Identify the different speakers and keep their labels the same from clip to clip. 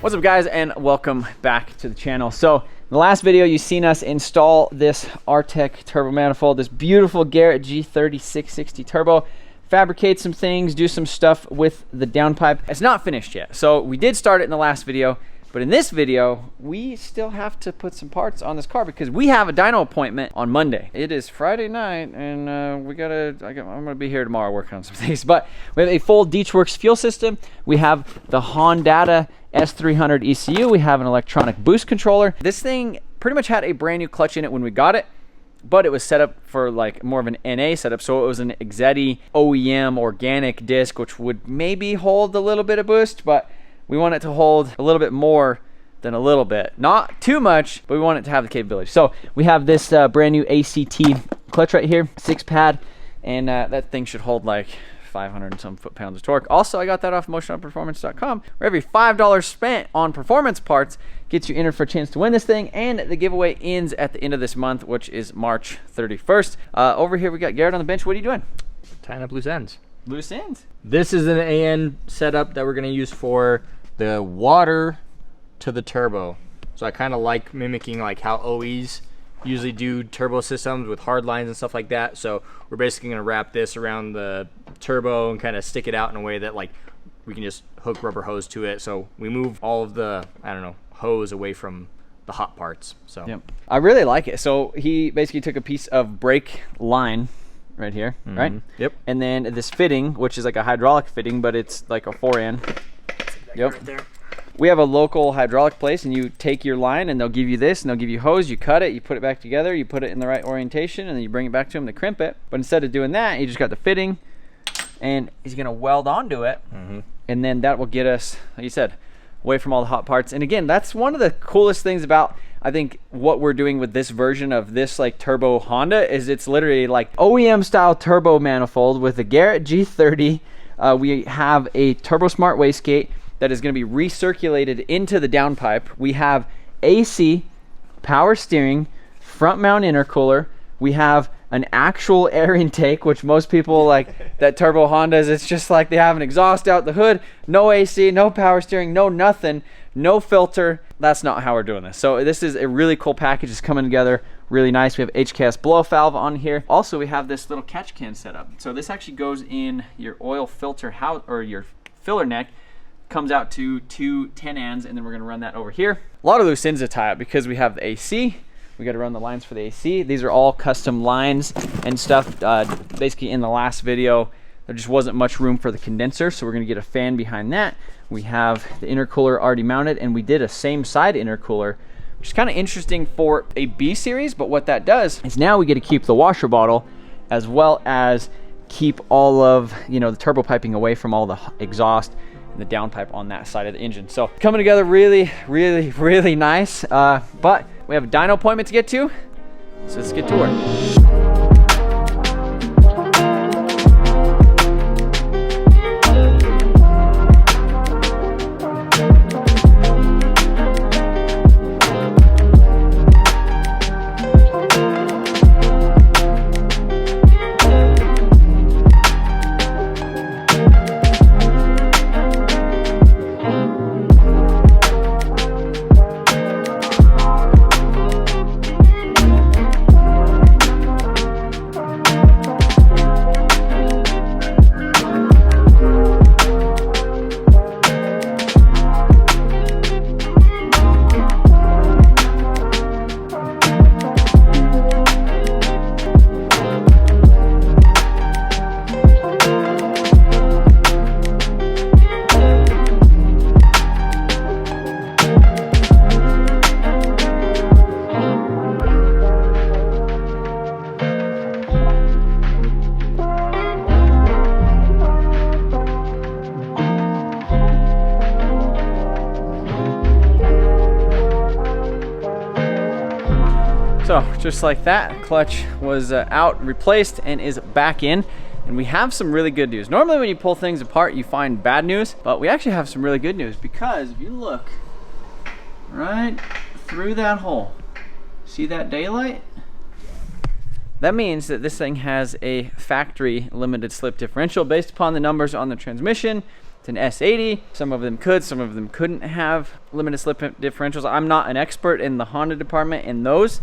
Speaker 1: What's up guys, and welcome back to the channel. So in the last video you've seen us install this Artec turbo manifold, this beautiful Garrett G30-660 turbo, fabricate some things, do some stuff with the downpipe. It's not finished yet, so we did start it in the last video, but in this video we still have to put some parts on this car because we have a dyno appointment on Monday. It is Friday night and I'm gonna be here tomorrow working on some things, but we have a full Deatschwerks fuel system. We have the Hondata S300 ECU. We have an electronic boost controller. This thing pretty much had a brand new clutch in it when we got it, but it was set up for like more of an NA setup, so it was an Exedi OEM organic disc, which would maybe hold a little bit of boost, but we want it to hold a little bit more than a little bit. Not too much, but we want it to have the capability. So we have this brand new ACT clutch right here, 6-pad, and that thing should hold like 500 and some foot-pounds of torque. Also, I got that off MotionAutoperformance.com, where every $5 spent on performance parts gets you entered for a chance to win this thing, and the giveaway ends at the end of this month, which is March 31st. Over here, we got Garrett on the bench. What are you doing?
Speaker 2: Tying up loose ends.
Speaker 1: Loose ends?
Speaker 2: This is an AN setup that we're going to use for the water to the turbo. So I kind of like mimicking like how OEs usually do turbo systems with hard lines and stuff like that. So we're basically going to wrap this around the turbo and kind of stick it out in a way that like we can just hook rubber hose to it. So we move all of the, I don't know, hose away from the hot parts. So
Speaker 1: yep. I really like it. So he basically took a piece of brake line right here, right?
Speaker 2: Yep.
Speaker 1: And then this fitting, which is like a hydraulic fitting, but it's like a 4N. Yep. Right there. We have a local hydraulic place, and you take your line and they'll give you this, and they'll give you hose, you cut it, you put it back together, you put it in the right orientation, and then you bring it back to them to crimp it. But instead of doing that, you just got the fitting, and he's gonna weld onto it, and then that will get us, like you said, away from all the hot parts. And again, that's one of the coolest things about, I think, what we're doing with this version of this like turbo Honda is it's literally like OEM style turbo manifold with a Garrett G30. We have a Turbosmart wastegate that is going to be recirculated into the downpipe. We have AC, power steering, front mount intercooler. We have an actual air intake, which most people like that turbo Hondas, it's just like they have an exhaust out the hood, no AC, no power steering, no nothing, no filter. That's not how we're doing this. So this is a really cool package. It's coming together really nice. We have HKS blow valve on here. Also, we have this little catch can setup. So this actually goes in your oil filter house, or your filler neck, comes out to two 10-ends, and then we're gonna run that over here. A lot of loose ends to tie up because we have the AC. We got to run the lines for the AC. These are all custom lines and stuff. Basically in the last video, there just wasn't much room for the condenser, so we're gonna get a fan behind that. We have the intercooler already mounted, and we did a same side intercooler, which is kind of interesting for a B series, but what that does is now we get to keep the washer bottle as well as keep all of, you know, the turbo piping away from all the exhaust and the downpipe on that side of the engine. So coming together really, really, really nice. But we have a dyno appointment to get to, so let's get to work. So just like that, clutch was out, replaced, and is back in. And we have some really good news. Normally when you pull things apart, you find bad news, but we actually have some really good news, because if you look right through that hole, see that daylight? That means that this thing has a factory limited slip differential based upon the numbers on the transmission It's an S80. Some of them could, some of them couldn't have limited slip differentials. I'm not an expert in the Honda department in those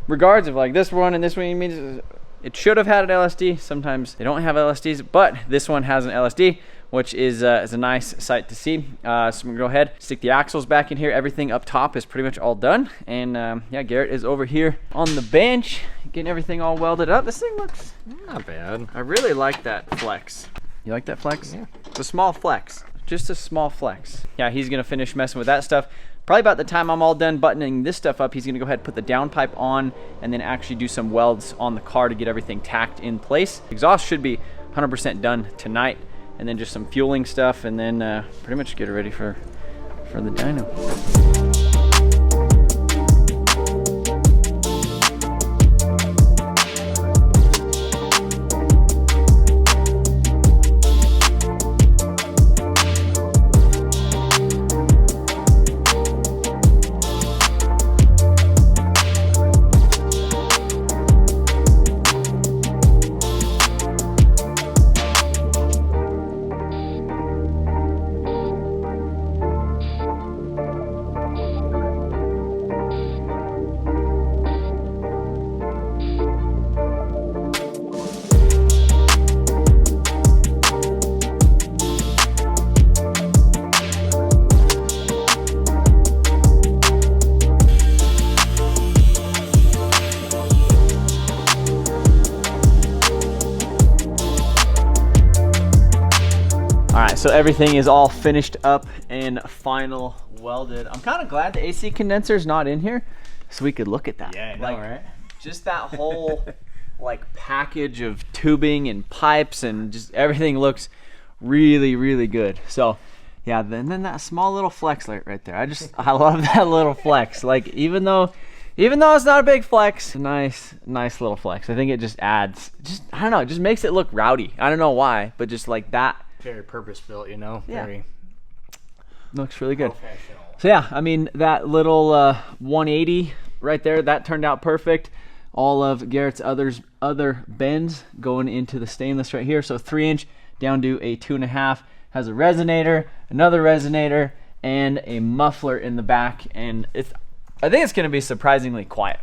Speaker 1: regards of like this one and this one means it should have had an LSD. Sometimes they don't have LSDs, but this one has an LSD, which is a nice sight to see. So I'm gonna go ahead, stick the axles back in here. Everything up top is pretty much all done. And yeah, Garrett is over here on the bench, getting everything all welded up. This thing looks
Speaker 2: not bad.
Speaker 1: I really like that flex. You like that flex?
Speaker 2: Yeah.
Speaker 1: It's a small flex, just a small flex. Yeah, he's gonna finish messing with that stuff. Probably about the time I'm all done buttoning this stuff up, he's gonna go ahead and put the downpipe on and then actually do some welds on the car to get everything tacked in place. Exhaust should be 100% done tonight, and then just some fueling stuff, and then pretty much get it ready for the dyno. So everything is all finished up and final welded. I'm kind of glad the AC condenser is not in here so we could look at that.
Speaker 2: Yeah, I know,
Speaker 1: like,
Speaker 2: right?
Speaker 1: Just that whole like package of tubing and pipes and just everything looks really, really good. So yeah, then that small little flex right there. I love that little flex. Like even though it's not a big flex, nice little flex. I think it just adds, I don't know, it just makes it look rowdy. I don't know why, but just like that.
Speaker 2: Very purpose built, you know.
Speaker 1: Yeah.
Speaker 2: Very
Speaker 1: looks really good.
Speaker 2: professional.
Speaker 1: So yeah, I mean that little 180 right there, that turned out perfect. All of Garrett's other bends going into the stainless right here. So 3-inch down to a 2.5, has a resonator, another resonator, and a muffler in the back. And I think it's going to be surprisingly quiet.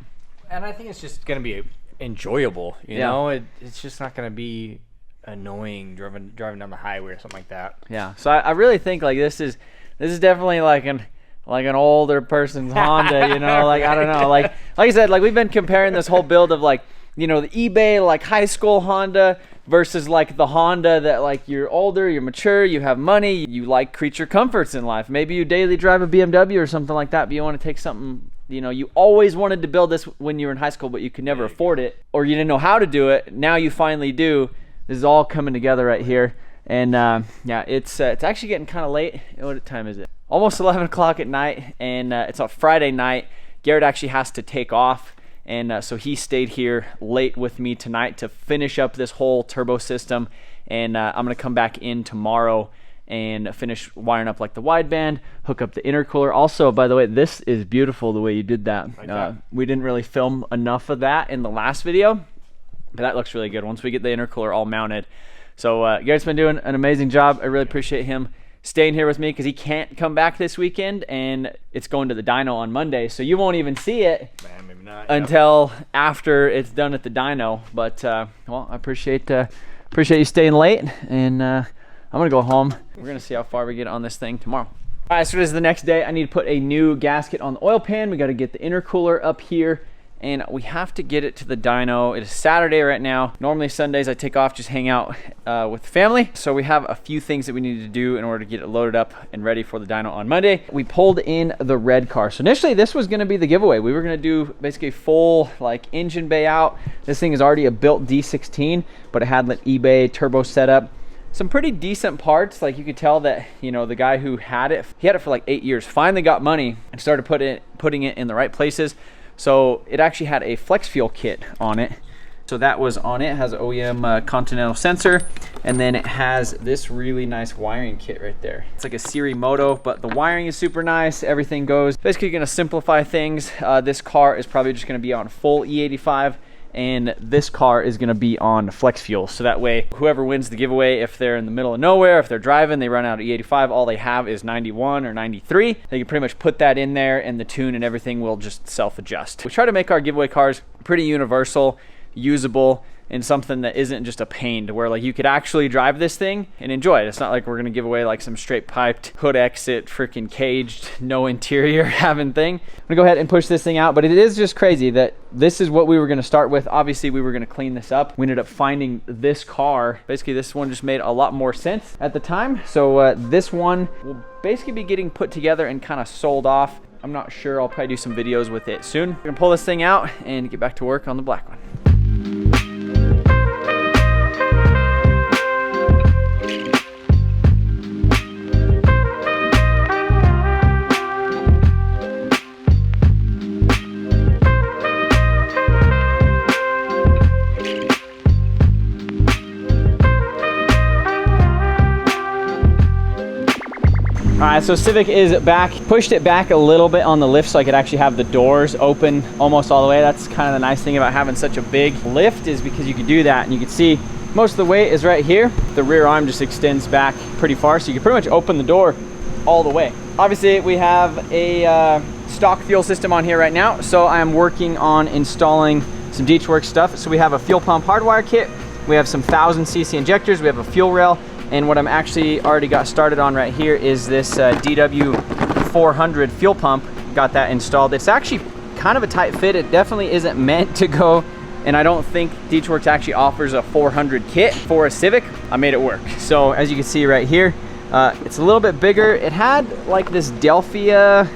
Speaker 2: And I think it's just going to be enjoyable. You know, it's just not going to be annoying driving down the highway or something like that.
Speaker 1: Yeah. So I really think like this is definitely like an older person's Honda. You know, like I don't know, like I said, like we've been comparing this whole build of like, you know, the eBay like high school Honda versus like the Honda that like you're older, you're mature, you have money, you like creature comforts in life. Maybe you daily drive a BMW or something like that, but you want to take something, you know, you always wanted to build this when you were in high school, but you could never afford it, or you didn't know how to do it. Now you finally do. This is all coming together right here. And yeah, it's actually getting kind of late. What time is it? Almost 11 o'clock at night, and it's a Friday night. Garrett actually has to take off, and so he stayed here late with me tonight to finish up this whole turbo system. And I'm gonna come back in tomorrow and finish wiring up like the wideband, hook up the intercooler. Also, by the way, this is beautiful the way you did that. We didn't really film enough of that in the last video, but that looks really good once we get the intercooler all mounted. So Garrett's been doing an amazing job. I really appreciate him staying here with me because he can't come back this weekend, and it's going to the dyno on Monday. So you won't even see it
Speaker 2: maybe not,
Speaker 1: until after it's done at the dyno. But well, I appreciate you staying late, and I'm gonna go home. We're gonna see how far we get on this thing tomorrow. All right, so this is the next day. I need to put a new gasket on the oil pan. We got to get the intercooler up here, and we have to get it to the dyno. It is Saturday right now. Normally Sundays I take off, just hang out with the family. So we have a few things that we need to do in order to get it loaded up and ready for the dyno on Monday. We pulled in the red car. So initially this was gonna be the giveaway. We were gonna do basically full like engine bay out. This thing is already a built D16, but it had an eBay turbo setup. Some pretty decent parts. Like you could tell that, you know, the guy who had it, he had it for like 8 years, finally got money and started putting it in the right places. So it actually had a flex fuel kit on it. So that was on it. It has an OEM Continental sensor, and then it has this really nice wiring kit right there. It's like a Siri Moto, but the wiring is super nice. Everything goes. Basically gonna simplify things. This car is probably just gonna be on full E85, and this car is going to be on flex fuel. So that way, whoever wins the giveaway, if they're in the middle of nowhere, if they're driving, they run out of E85, all they have is 91 or 93. They can pretty much put that in there, and the tune and everything will just self-adjust. We try to make our giveaway cars pretty universal, usable, and something that isn't just a pain, to where like you could actually drive this thing and enjoy it. It's not like we're gonna give away like some straight piped hood exit, freaking caged, no interior having thing. I'm gonna go ahead and push this thing out, but it is just crazy that this is what we were gonna start with. Obviously we were gonna clean this up. We ended up finding this car. Basically this one just made a lot more sense at the time. So this one will basically be getting put together and kind of sold off. I'm not sure, I'll probably do some videos with it soon. We're gonna pull this thing out and get back to work on the black one. All right, so Civic is back. Pushed it back a little bit on the lift so I could actually have the doors open almost all the way. That's kind of the nice thing about having such a big lift, is because you can do that, and you can see most of the weight is right here. The rear arm just extends back pretty far, so you can pretty much open the door all the way. Obviously, we have a stock fuel system on here right now, so I'm working on installing some Deatschwerks stuff. So we have a fuel pump hardwire kit, we have some 1000cc injectors, we have a fuel rail, and what I'm actually already got started on right here is this Dw400 fuel pump. Got that installed. It's actually kind of a tight fit. It definitely isn't meant to go, and I don't think Deatschwerks actually offers a 400 kit for a Civic. I made it work. So as you can see right here, it's a little bit bigger. It had like this Delphia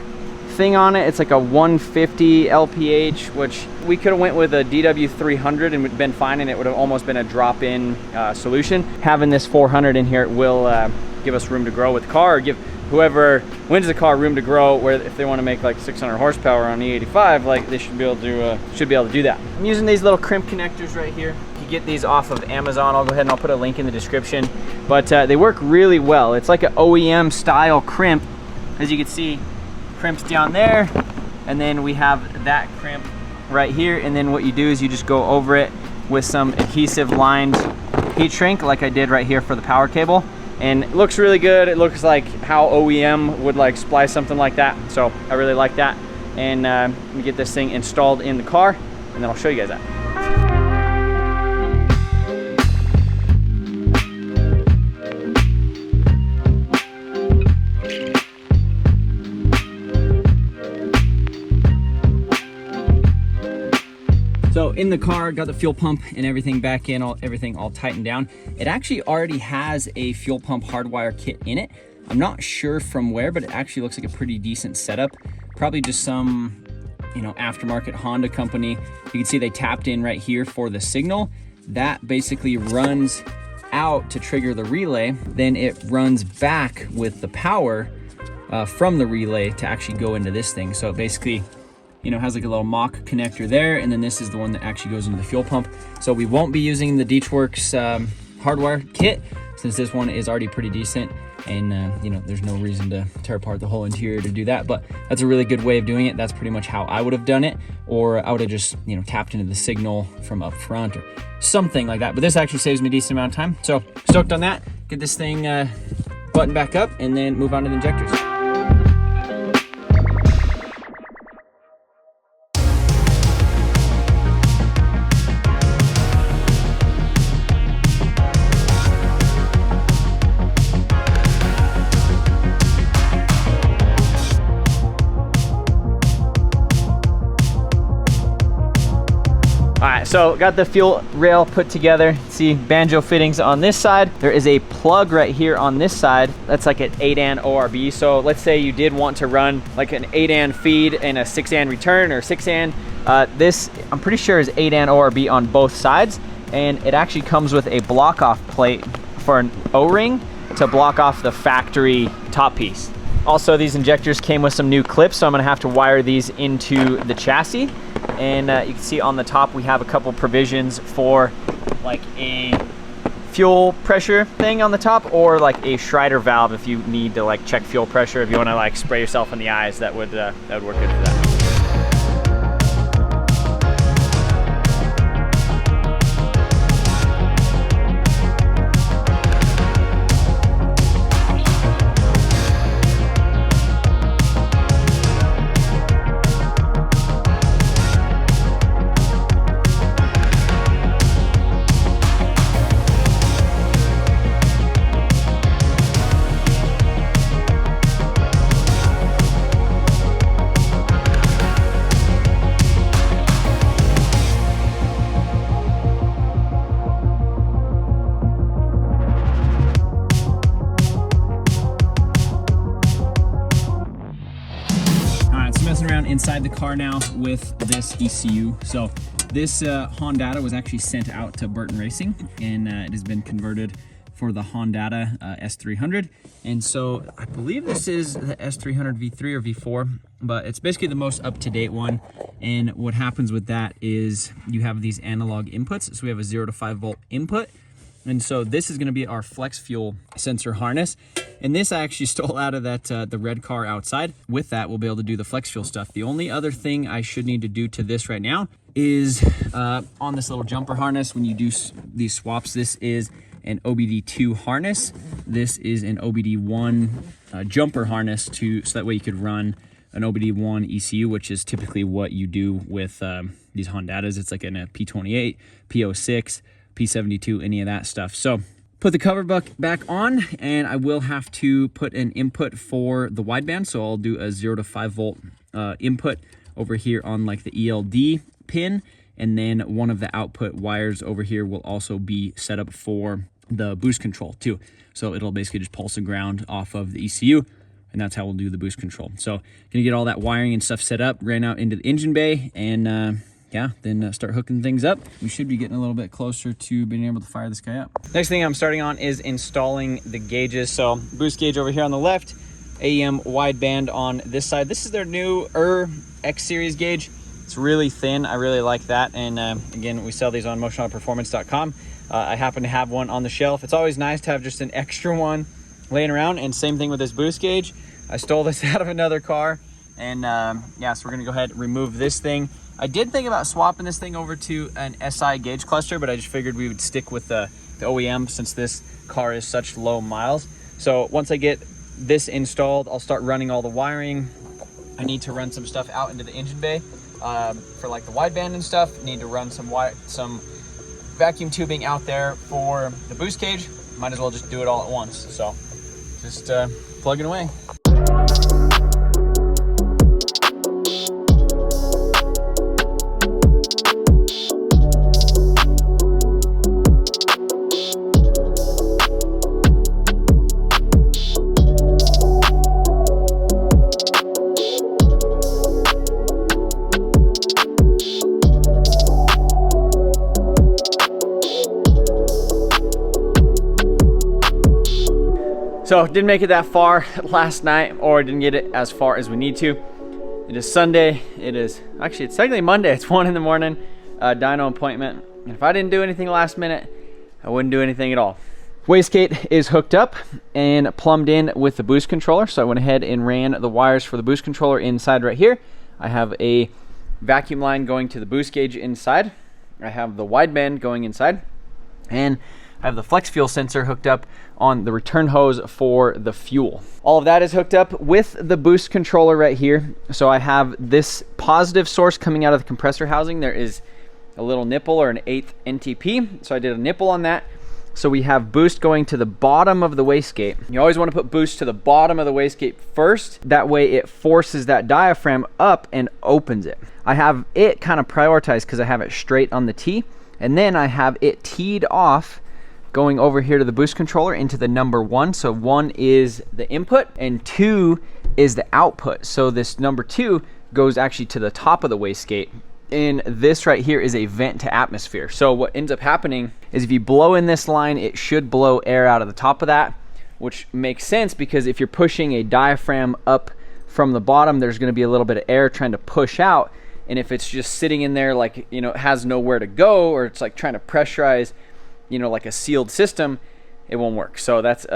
Speaker 1: thing on it. It's like a 150 LPH, which we could have went with a DW300 and been fine, and it would have almost been a drop-in solution. Having this 400 in here will give us room to grow with the car, or give whoever wins the car room to grow, where if they want to make like 600 horsepower on E85, like they should be able to do that. I'm using these little crimp connectors right here. You can get these off of Amazon. I'll go ahead and I'll put a link in the description, but they work really well. It's like an OEM style crimp. As you can see, crimps down there, and then we have that crimp right here, and then what you do is you just go over it with some adhesive lined heat shrink, like I did right here for the power cable, and it looks really good. It looks like how OEM would like splice something like that, so I really like that. And let me get this thing installed in the car, and then I'll show you guys that. So in the car, got the fuel pump and everything back in, everything all tightened down. It actually already has a fuel pump hardwire kit in it. I'm not sure from where, but it actually looks like a pretty decent setup. Probably just some, you know, aftermarket Honda company. You can see they tapped in right here for the signal. That basically runs out to trigger the relay. Then it runs back with the power from the relay to actually go into this thing. So it basically, you know, has like a little mock connector there, and then this is the one that actually goes into the fuel pump. So we won't be using the Deatschwerks hardwire kit, since this one is already pretty decent, and you know, there's no reason to tear apart the whole interior to do that. But that's a really good way of doing it. That's pretty much how I would have done it, or I would have just, you know, tapped into the signal from up front or something like that. But this actually saves me a decent amount of time, so stoked on that. Get this thing buttoned back up, and then move on to the injectors. So got the fuel rail put together. See banjo fittings on this side. There is a plug right here on this side. That's like an 8-an ORB. So let's say you did want to run like an 8-an feed and a 6-an return, or 6-an. This, I'm pretty sure, is 8-an ORB on both sides. And it actually comes with a block off plate for an O-ring to block off the factory top piece. Also, these injectors came with some new clips, so I'm gonna have to wire these into the chassis. And you can see on the top we have a couple provisions for like a fuel pressure thing on the top, or like a Schreider valve if you need to like check fuel pressure. If you want to like spray yourself in the eyes, that would work good for that. inside the car now with this ECU. So this Hondata was actually sent out to Burton Racing, and it has been converted for the Hondata S300. And so I believe this is the S300 V3 or V4, but it's basically the most up-to-date one. And what happens with that is you have these analog inputs. So we have a 0 to 5 volt input. And so this is going to be our flex fuel sensor harness. And this I actually stole out of that the red car outside. With that, we'll be able to do the flex fuel stuff. The only other thing I should need to do to this right now is on this little jumper harness, when you do these swaps, this is an OBD2 harness. This is an OBD1 jumper harness so that way you could run an OBD1 ECU, which is typically what you do with these Hondatas. It's like in a P28, P06, P72, any of that stuff. So put the cover back on, and I will have to put an input for the wideband. So I'll do a 0 to 5 volt input over here on like the ELD pin, and then one of the output wires over here will also be set up for the boost control too. So it'll basically just pulse the ground off of the ECU, and that's how we'll do the boost control. So gonna get all that wiring and stuff set up, ran out into the engine bay, and yeah, then start hooking things up. We should be getting a little bit closer to being able to fire this guy up. Next thing I'm starting on is installing the gauges. So boost gauge over here on the left, AEM wideband on this side. This is their new X series gauge. It's really thin. I really like that. And again, we sell these on MotionAutoPerformance.com. I happen to have one on the shelf. It's always nice to have just an extra one laying around. And same thing with this boost gauge. I stole this out of another car. And yeah, so we're gonna go ahead and remove this thing. I did think about swapping this thing over to an SI gauge cluster, but I just figured we would stick with the OEM since this car is such low miles. So once I get this installed, I'll start running all the wiring. I need to run some stuff out into the engine bay for like the wideband and stuff. Need to run some vacuum tubing out there for the boost cage. Might as well just do it all at once. So just plugging away. So didn't make it that far last night, or didn't get it as far as we need to. It is Sunday. It's technically Monday. It's 1 in the morning, dyno appointment. And if I didn't do anything last minute, I wouldn't do anything at all. Wastegate is hooked up and plumbed in with the boost controller. So I went ahead and ran the wires for the boost controller inside right here. I have a vacuum line going to the boost gauge inside. I have the wideband going inside, and I have the flex fuel sensor hooked up on the return hose for the fuel. All of that is hooked up with the boost controller right here. So I have this positive source coming out of the compressor housing. There is a little nipple or an 1/8 NTP. So I did a nipple on that. So we have boost going to the bottom of the wastegate. You always want to put boost to the bottom of the wastegate first. That way it forces that diaphragm up and opens it. I have it kind of prioritized because I have it straight on the T. And then I have it teed off going over here to the boost controller into the number 1. So 1 is the input and 2 is the output. So this number 2 goes actually to the top of the wastegate. And this right here is a vent to atmosphere. So what ends up happening is if you blow in this line, it should blow air out of the top of that, which makes sense because if you're pushing a diaphragm up from the bottom, there's going to be a little bit of air trying to push out. And if it's just sitting in there like, you know, it has nowhere to go, or it's like trying to pressurize, you know, like a sealed system, it won't work. So that's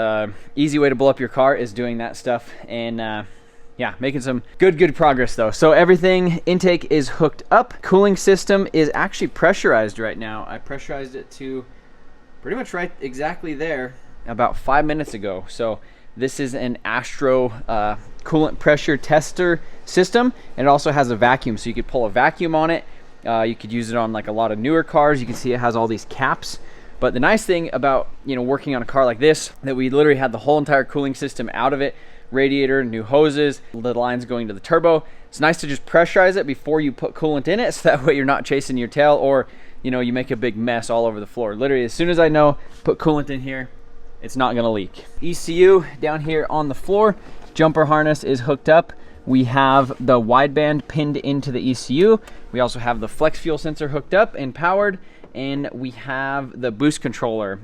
Speaker 1: easy way to blow up your car is doing that stuff. And yeah, making some good progress though. So everything, intake is hooked up. Cooling system is actually pressurized right now. I pressurized it to pretty much right exactly there about 5 minutes ago. So this is an Astro coolant pressure tester system, and it also has a vacuum, so you could pull a vacuum on it. You could use it on like a lot of newer cars. You can see it has all these caps. But the nice thing about, you know, working on a car like this, that we literally had the whole entire cooling system out of it, radiator, new hoses, the lines going to the turbo. It's nice to just pressurize it before you put coolant in it, so that way you're not chasing your tail, or, you know, you make a big mess all over the floor. Literally, as soon as I know, put coolant in here, it's not gonna leak. ECU down here on the floor, jumper harness is hooked up We have the wideband pinned into the ECU. We also have the flex fuel sensor hooked up and powered, and we have the boost controller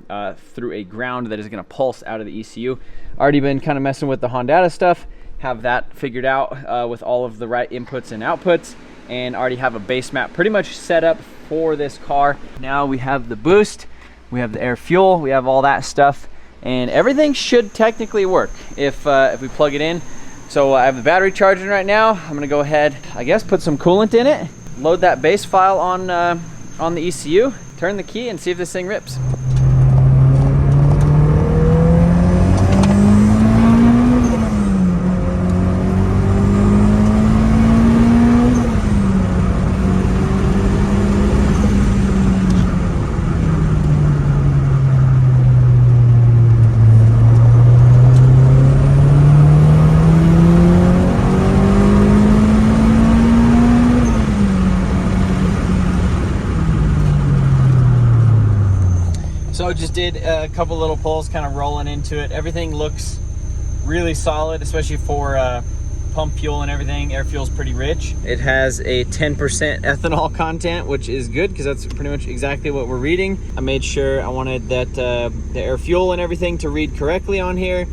Speaker 1: through a ground that is going to pulse out of the ECU. Already been kind of messing with the Hondata stuff, have that figured out with all of the right inputs and outputs, and already have a base map pretty much set up for this car. Now we have the boost, we have the air fuel, we have all that stuff, and everything should technically work if we plug it in. So I have the battery charging right now. I'm gonna go ahead, I guess, put some coolant in it, load that base file on the ECU, turn the key, and see if this thing rips. So just did a couple little pulls, kind of rolling into it. Everything looks really solid, especially for pump fuel and everything. Air fuel's pretty rich. It has a 10% ethanol content, which is good because that's pretty much exactly what we're reading. I made sure I wanted that the air fuel and everything to read correctly on here,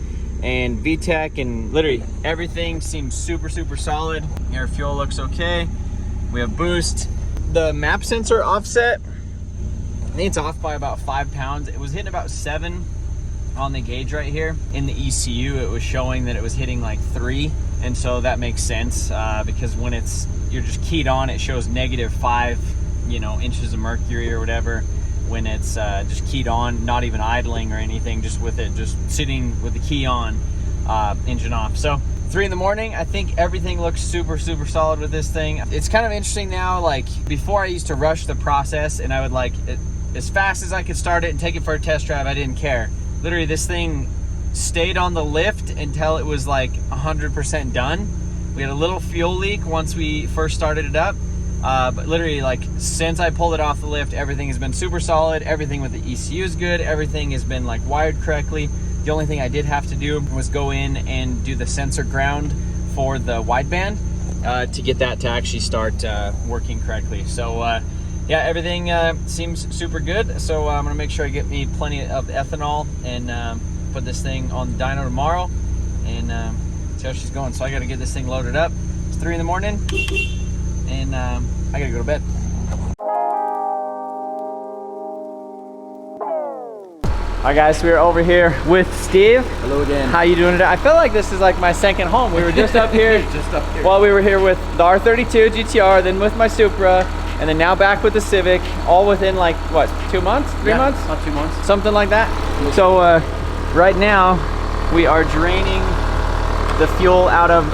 Speaker 1: and V-tec, and literally everything seems super solid. Air fuel looks okay. We have boost. The map sensor offset, I think it's off by about 5 pounds. It was hitting about 7 on the gauge right here. In the ECU, it was showing that it was hitting like 3. And so that makes sense because when you're just keyed on, it shows -5, inches of mercury or whatever. When it's just keyed on, not even idling or anything, just with it just sitting with the key on, engine off. So 3 in the morning, I think everything looks super solid with this thing. It's kind of interesting now, like before I used to rush the process and I would as fast as I could start it and take it for a test drive, I didn't care. Literally, this thing stayed on the lift until it was like 100% done. We had a little fuel leak once we first started it up, but literally, like, since I pulled it off the lift, everything has been super solid. Everything with the ECU is good. Everything has been like wired correctly. The only thing I did have to do was go in and do the sensor ground for the wideband to get that to actually start working correctly. So yeah, everything seems super good. So I'm gonna make sure I get me plenty of ethanol and put this thing on the dyno tomorrow and see how she's going. So I gotta get this thing loaded up. It's 3 in the morning and I gotta go to bed. All right, guys, we're over here with Steve.
Speaker 3: Hello again.
Speaker 1: How you doing today? I feel like this is like my second home. We were just up here, while we were here with the R32 GTR, then with my Supra, and then now back with the Civic, all within like, what, 2 months, 3 months?
Speaker 3: About 2 months.
Speaker 1: Something like that. So right now, we are draining the fuel out of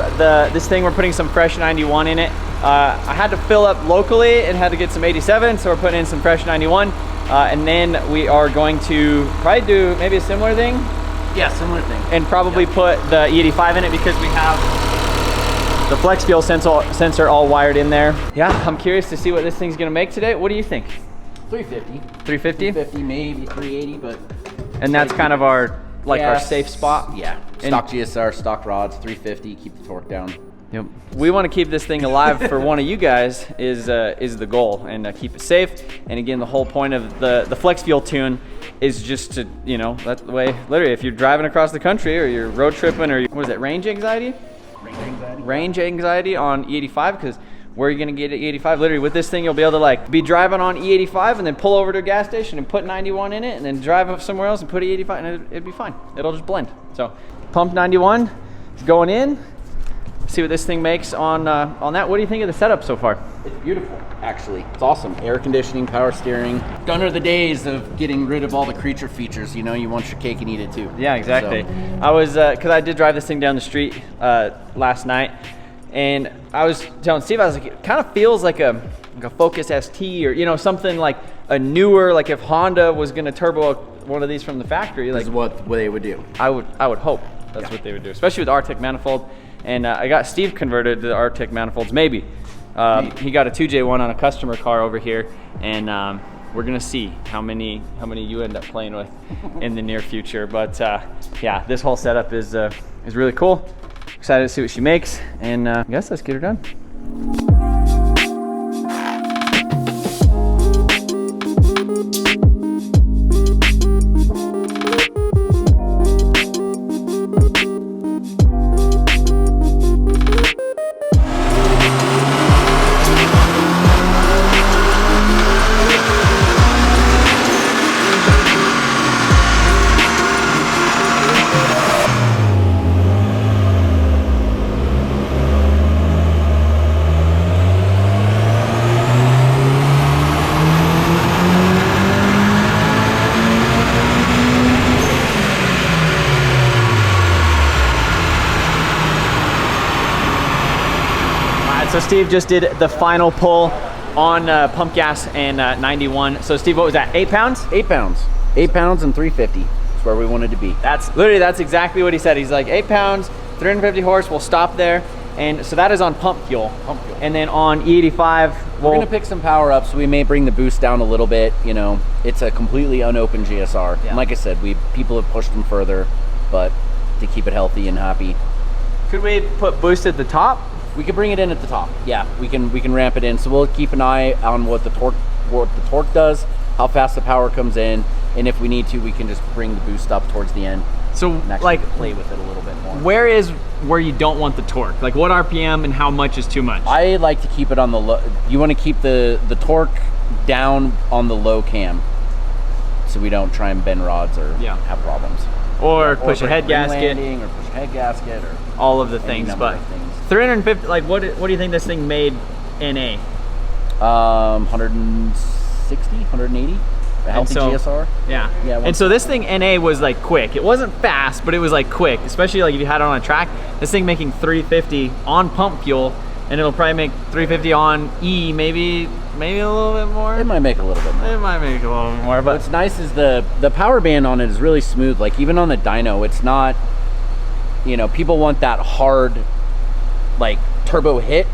Speaker 1: this thing. We're putting some fresh 91 in it. I had to fill up locally and had to get some 87, so we're putting in some fresh 91. And then we are going to probably do maybe a similar thing.
Speaker 3: Yeah, similar thing.
Speaker 1: And probably put the E85 in it because we have the flex fuel sensor all wired in there. Yeah, I'm curious to see what this thing's gonna make today. What do you think?
Speaker 3: 350.
Speaker 1: 350?
Speaker 3: 350, maybe 380, but.
Speaker 1: And that's kind of our safe spot?
Speaker 3: Yeah, stock GSR, stock rods, 350, keep the torque down.
Speaker 1: Yep. We want to keep this thing alive for one of you guys is the goal, and keep it safe. And again, the whole point of the flex fuel tune is just to, that's the way, literally, if you're driving across the country or you're road tripping or what is it, range anxiety? Range anxiety on E85, because where are you going to get E85? Literally, with this thing, you'll be able to like be driving on E85 and then pull over to a gas station and put 91 in it and then drive up somewhere else and put E85 and it'd be fine. It'll just blend. So pump 91 is going in. See what this thing makes on that. What do you think of the setup so far?
Speaker 3: It's beautiful, actually. It's awesome. Air conditioning, power steering. Gone are the days of getting rid of all the creature features. You want your cake and eat it too.
Speaker 1: Yeah, exactly. So. I was, because I did drive this thing down the street last night, and I was telling Steve, I was like, it kind of feels like a Focus ST or something like a newer, like if Honda was going to turbo one of these from the factory.
Speaker 3: This is what they would do.
Speaker 1: I would hope that's what they would do, especially with Artec manifold. And I got Steve converted to the Artec manifolds, maybe. He got a 2J1 on a customer car over here, and we're gonna see how many you end up playing with in the near future. But yeah, this whole setup is really cool. Excited to see what she makes, and I guess let's get her done. So Steve just did the final pull on pump gas and 91. So Steve, what was that, 8 pounds?
Speaker 3: 8 pounds. 8 pounds and 350. That's where we wanted to be.
Speaker 1: That's literally, that's exactly what he said. He's like 8 pounds, 350 horse, we'll stop there. And so that is on pump fuel.
Speaker 3: Pump fuel.
Speaker 1: And then on E85,
Speaker 3: we're gonna pick some power up, so we may bring the boost down a little bit. You know, it's a completely unopened GSR. Yeah. And like I said, people have pushed them further, but to keep it healthy and happy.
Speaker 1: Could we put boost at the top?
Speaker 3: We can bring it in at the top. Yeah, we can ramp it in. So we'll keep an eye on what the torque does, how fast the power comes in, and if we need to, we can just bring the boost up towards the end.
Speaker 1: So like
Speaker 3: play with it a little bit more.
Speaker 1: Where you don't want the torque? Like what RPM and how much is too much?
Speaker 3: I like to keep it on the low. You want to keep the torque down on the low cam, so we don't try and bend rods or have problems.
Speaker 1: Or push a head gasket,
Speaker 3: or push a head gasket, or
Speaker 1: all of the things. But 350, like what do you think this thing made NA?
Speaker 3: 160, 180. A healthy GSR.
Speaker 1: Yeah. And so this thing NA was like quick. It wasn't fast, but it was like quick, especially like if you had it on a track. This thing making 350 on pump fuel, and it'll probably make 350 on E, maybe a little bit more.
Speaker 3: It might make a little bit more.
Speaker 1: It might make a little bit more, but
Speaker 3: what's nice is the power band on it is really smooth. Like even on the dyno, it's not, you know, people want that hard like turbo hit,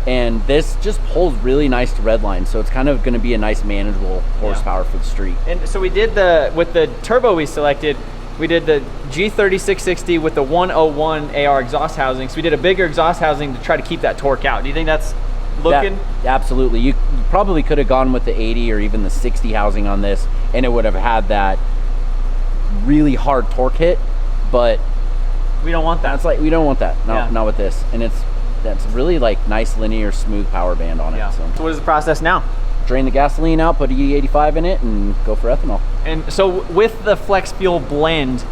Speaker 3: and this just pulls really nice to redline, so it's kind of going to be a nice manageable horsepower for the street.
Speaker 1: And so we did with the turbo we selected, we did the G30-660 with the 101 AR exhaust housing. So we did a bigger exhaust housing to try to keep that torque out. Do you think that's looking?
Speaker 3: Absolutely. You probably could have gone with the 80 or even the 60 housing on this, and it would have had that really hard torque hit, but
Speaker 1: we don't want that.
Speaker 3: It's like we don't want that. Not with this. And that's really like nice linear smooth power band on it. So
Speaker 1: what is the process now?
Speaker 3: Drain the gasoline out, put E85 in it, and go for ethanol.
Speaker 1: And so with the flex fuel blend,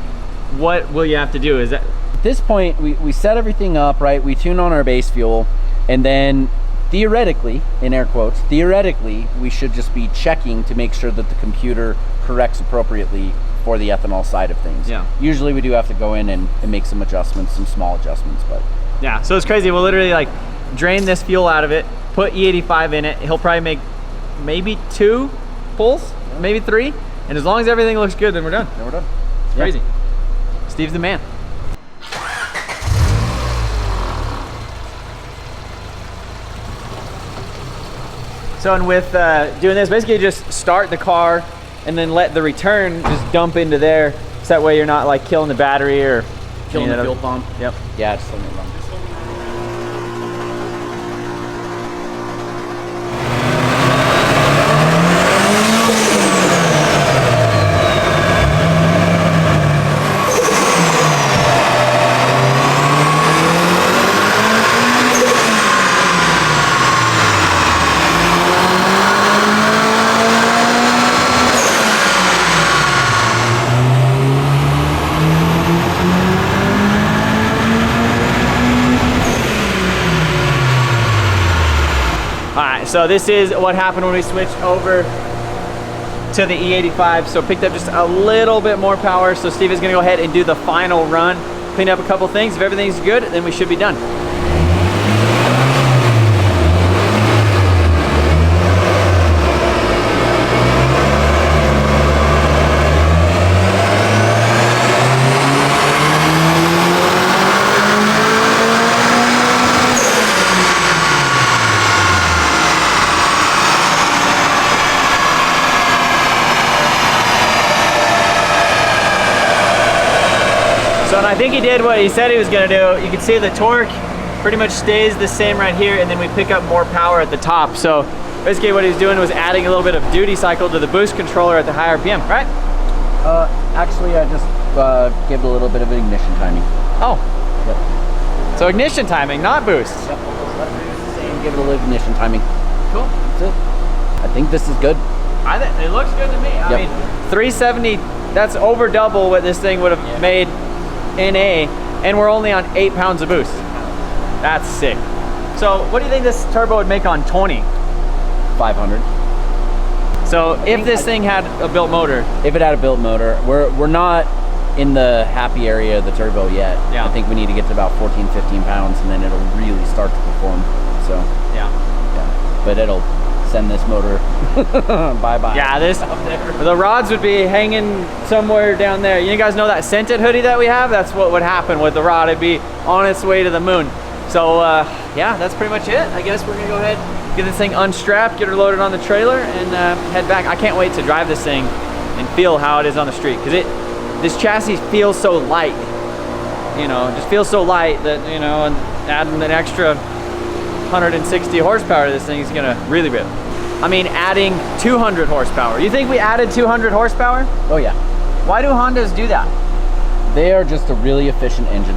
Speaker 1: what will you have to do? Is that
Speaker 3: at this point we set everything up, right? We tune on our base fuel, and then theoretically, in air quotes, theoretically, we should just be checking to make sure that the computer corrects appropriately for the ethanol side of things.
Speaker 1: Yeah.
Speaker 3: Usually we do have to go in and make some adjustments, some small adjustments, but
Speaker 1: yeah, so it's crazy. We'll literally like drain this fuel out of it, put E85 in it. He'll probably make maybe 2 pulls, maybe 3. And as long as everything looks good, then we're done.
Speaker 3: Then we're done.
Speaker 1: It's crazy. Steve's the man. So, and with doing this, basically just start the car and then let the return just dump into there. So that way you're not like killing the battery or
Speaker 3: killing the fuel pump.
Speaker 1: Yep.
Speaker 3: Yeah, just letting it run.
Speaker 1: So this is what happened when we switched over to the E85. So picked up just a little bit more power. So Steve is gonna go ahead and do the final run, clean up a couple things. If everything's good, then we should be done. I think he did what he said he was gonna do. You can see the torque pretty much stays the same right here, and then we pick up more power at the top. So basically what he was doing was adding a little bit of duty cycle to the boost controller at the high RPM, right?
Speaker 3: Actually, I just gave it a little bit of ignition timing.
Speaker 1: Oh.
Speaker 3: Yep.
Speaker 1: So ignition timing, not boost.
Speaker 3: Yep. Give it a little ignition timing.
Speaker 1: Cool.
Speaker 3: That's it. I think this is good.
Speaker 1: I think it looks good to me. I mean, 370, that's over double what this thing would have made in A, and we're only on 8 pounds of boost. That's sick. So what do you think this turbo would make on 20?
Speaker 3: 500.
Speaker 1: So if this thing had a built motor.
Speaker 3: If it had a built motor, we're not in the happy area of the turbo yet.
Speaker 1: Yeah.
Speaker 3: I think we need to get to about 14, 15 pounds, and then it'll really start to perform. So yeah. But it'll send this motor bye-bye.
Speaker 1: Yeah, the rods would be hanging somewhere down there. You guys know that scented hoodie that we have? That's what would happen with the rod. It'd be on its way to the moon. So yeah, that's pretty much it. I guess we're gonna go ahead, get this thing unstrapped, get her loaded on the trailer, and head back. I can't wait to drive this thing and feel how it is on the street, because this chassis feels so light. You know, just feels so light that, you know, and adding an extra 160 horsepower to this thing is gonna really rip. I mean, adding 200 horsepower. You think we added 200 horsepower?
Speaker 3: Oh yeah.
Speaker 1: Why do Hondas do that?
Speaker 3: They are just a really efficient engine.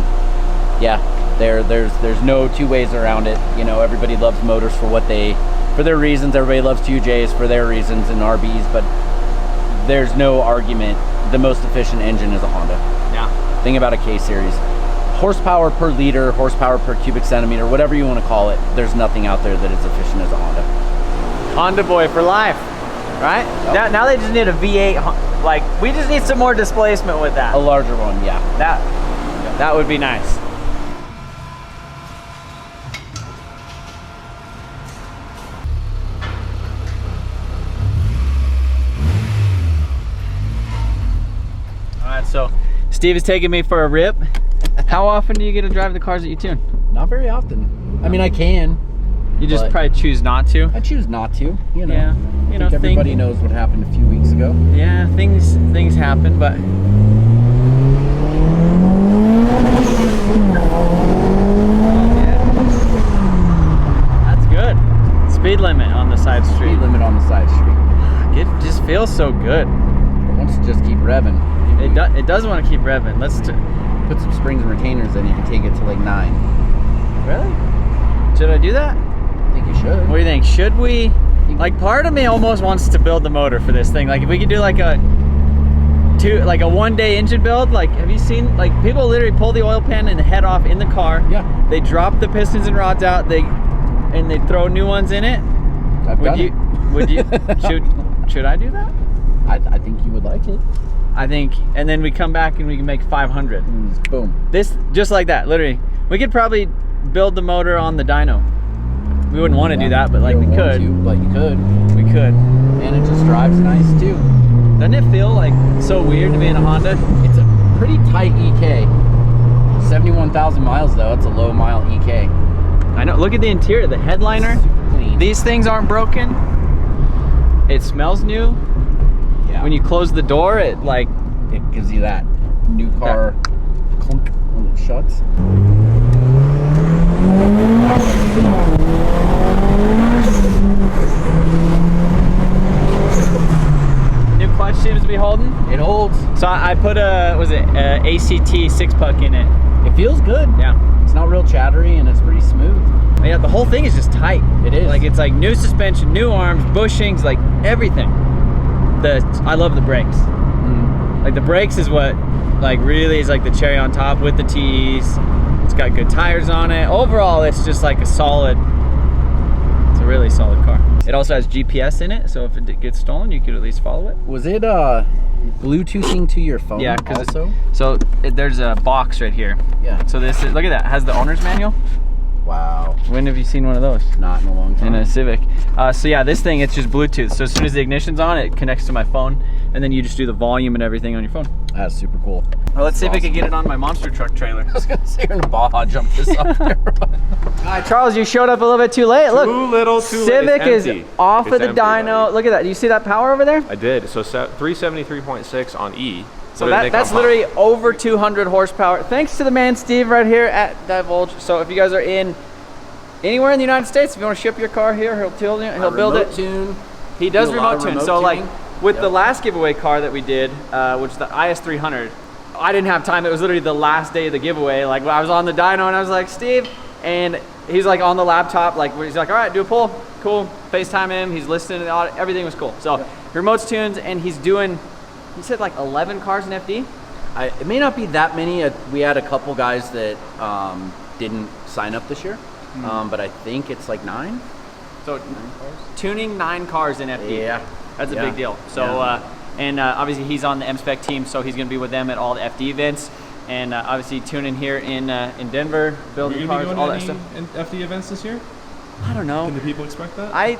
Speaker 3: Yeah, there's no two ways around it. You know, everybody loves motors for their reasons. Everybody loves 2Js for their reasons and RBs, but there's no argument. The most efficient engine is a Honda.
Speaker 1: Yeah.
Speaker 3: Think about a K series. Horsepower per liter, horsepower per cubic centimeter, whatever you want to call it, there's nothing out there that is efficient as a Honda.
Speaker 1: Honda boy for life, right?
Speaker 3: Yep.
Speaker 1: Now they just need a V8, like, we just need some more displacement with that.
Speaker 3: A larger one, yeah.
Speaker 1: That would be nice. All right, so Steve is taking me for a rip. How often do you get to drive the cars that you tune?
Speaker 3: Not very often. I mean, I can.
Speaker 1: You just probably choose not to.
Speaker 3: I choose not to, you know.
Speaker 1: Yeah, you know,
Speaker 3: everybody knows what happened a few weeks ago.
Speaker 1: Yeah, things happen, but that's good. Speed limit on the side street.
Speaker 3: Speed limit on the side street.
Speaker 1: It just feels so good.
Speaker 3: It wants to just keep revving.
Speaker 1: It does want to keep revving. Let's
Speaker 3: put some springs and retainers in. You can take it to like 9.
Speaker 1: Really? Should I do that?
Speaker 3: I think you should.
Speaker 1: What do you think? Should we? Like, part of me almost wants to build the motor for this thing. Like, if we could do like a 1-day engine build. Like, have you seen, like, people literally pull the oil pan and head off in the car.
Speaker 3: Yeah.
Speaker 1: They drop the pistons and rods out. They throw new ones in it. Would you? Should I do that?
Speaker 3: I think you would like it.
Speaker 1: I think, and then we come back and we can make 500.
Speaker 3: Boom.
Speaker 1: This, just like that, literally. We could probably build the motor on the dyno. We wouldn't want to do that, but like we could.
Speaker 3: But you could.
Speaker 1: We could.
Speaker 3: And it just drives nice too.
Speaker 1: Doesn't it feel like so weird to be in a Honda?
Speaker 3: It's a pretty tight EK. 71,000 miles though, it's a low mile EK.
Speaker 1: I know, look at the interior, the headliner.
Speaker 3: Super clean.
Speaker 1: These things aren't broken. It smells new.
Speaker 3: Yeah.
Speaker 1: When you close the door, it
Speaker 3: gives you that new car clunk when it shuts.
Speaker 1: New clutch seems to be holding.
Speaker 3: It holds.
Speaker 1: So I put a ACT 6-puck in it.
Speaker 3: It feels good.
Speaker 1: Yeah.
Speaker 3: It's not real chattery and it's pretty smooth.
Speaker 1: Yeah, the whole thing is just tight.
Speaker 3: It is.
Speaker 1: Like, it's like new suspension, new arms, bushings, like everything. I love the brakes. Like, the brakes is what like really is like the cherry on top with the TEs. It's got good tires on it. Overall, it's just like it's a really solid car. It also has GPS in it, so if it gets stolen, you could at least follow it.
Speaker 3: Was it Bluetoothing to your phone?
Speaker 1: Yeah,
Speaker 3: also.
Speaker 1: There's a box right here.
Speaker 3: Yeah.
Speaker 1: So this is, look at that, it has the owner's manual.
Speaker 3: Wow.
Speaker 1: When have you seen one of those?
Speaker 3: Not in a long time.
Speaker 1: In a Civic. So yeah, this thing, it's just Bluetooth. So as soon as the ignition's on, it connects to my phone, and then you just do the volume and everything on your phone.
Speaker 3: That's super cool.
Speaker 1: Well, let's see if we can get it on my monster truck trailer.
Speaker 3: I was gonna say you're in a Baja jump this up there.
Speaker 1: All right, Charles, you showed up a little bit too late. Look,
Speaker 4: too little, too
Speaker 1: Civic
Speaker 4: late. It's
Speaker 1: is
Speaker 4: empty.
Speaker 1: off
Speaker 4: It's
Speaker 1: of the
Speaker 4: empty,
Speaker 1: dyno.
Speaker 4: buddy.
Speaker 1: Look at that. Do you see that power over there?
Speaker 4: I did. So 373.6 on E.
Speaker 1: So that's literally over 200 horsepower. Thanks to the man Steve right here at Divulge. So if you guys are in anywhere in the United States, if you want to ship your car here, he'll build it.
Speaker 3: Tune.
Speaker 1: He does remote tune. So like with the last giveaway car that we did, which is the IS300, I didn't have time. It was literally the last day of the giveaway. Like I was on the dyno and I was like, Steve, and he's like on the laptop, like he's like, all right, do a pull, cool. FaceTime him, he's listening to the audio, everything was cool. So he remotes tunes, and he's doing, he said like 11 cars in FD.
Speaker 3: It may not be that many. We had a couple guys that didn't sign up this year, but I think it's like 9.
Speaker 1: So 9 cars? Tuning 9 cars in FD.
Speaker 3: Yeah.
Speaker 1: That's a big deal. So, and obviously he's on the M-Spec team, so he's going to be with them at all the FD events. And obviously tuning here in Denver, building cars, all that stuff.
Speaker 4: FD events this year?
Speaker 1: I don't know.
Speaker 4: Can the people expect that?
Speaker 1: I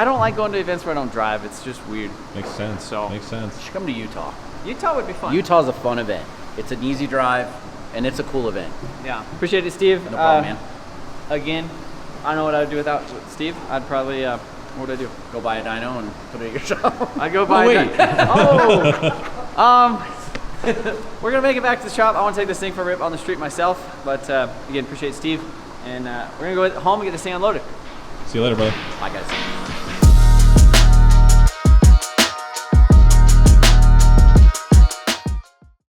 Speaker 1: don't like going to events where I don't drive. It's just weird.
Speaker 4: Makes sense.
Speaker 1: So
Speaker 4: makes sense.
Speaker 3: You should come to Utah.
Speaker 1: Utah would be fun.
Speaker 3: Utah's a fun event. It's an easy drive, and it's a cool event.
Speaker 1: Yeah. Appreciate it, Steve.
Speaker 3: No problem, man.
Speaker 1: Again, I don't know what I'd do without Steve. I'd probably, what would I do?
Speaker 3: Go buy a dyno and put it in your shop.
Speaker 1: I go buy a dyno. We're going to make it back to the shop. I want to take this thing for a rip on the street myself. But again, appreciate Steve. And we're going to go home and get this thing unloaded.
Speaker 4: See you later, brother.
Speaker 3: Bye, guys.